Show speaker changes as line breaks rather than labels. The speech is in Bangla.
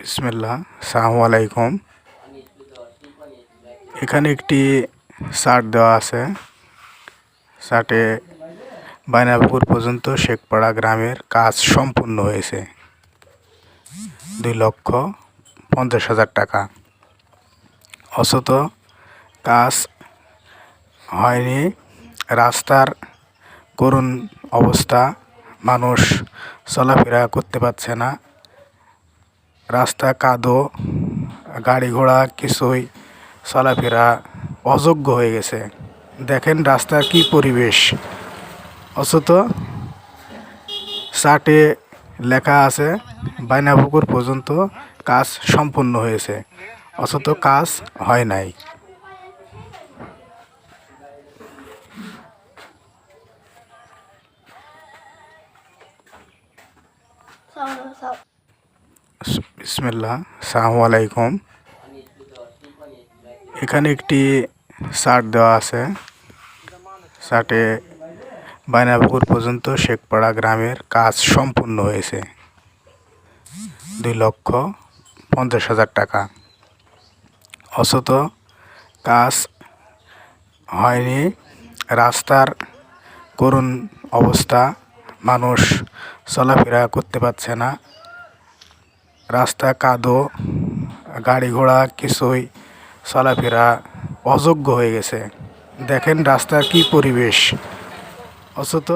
বিসমিল্লাহ, আসসালামু আলাইকুম। এখানে একটি চার্ট দেওয়া আছে। চার্টে বাইনাপুকুর পর্যন্ত শেখপাড়া গ্রামের কাজ সম্পূর্ণ হয়েছে 2,50,000 টাকা। অথচ কাজ হয়নি। রাস্তার করুণ অবস্থা, মানুষ চলাফেরা করতে পারছে না। রাস্তা কাদো, গাড়ি ঘোড়া কিছুই চলাফেরা অযোগ্য হয়ে গেছে। দেখেন রাস্তার কি পরিবেশ। অথচ চার্টে লেখা আছে বাইনাপুকুর পর্যন্ত কাজ সম্পূর্ণ হয়েছে, অথচ কাজ হয় নাই। বিসমিল্লাহ, আসসালামু আলাইকুম। এখানে একটি চার্ট দেওয়া আছে। চার্টে বাইনাপুকুর পর্যন্ত শেখপাড়া গ্রামের কাজ সম্পূর্ণ হয়েছে 2,50,000 টাকা। অথচ কাজ হয়নি। রাস্তার করুণ অবস্থা, মানুষ চলাফেরা করতে পারছে না। রাস্তা কাদো, গাড়ি ঘোড়া কিছুই চলাফেরা অযোগ্য হয়ে গেছে। দেখেন রাস্তার কি পরিবেশ। অথচ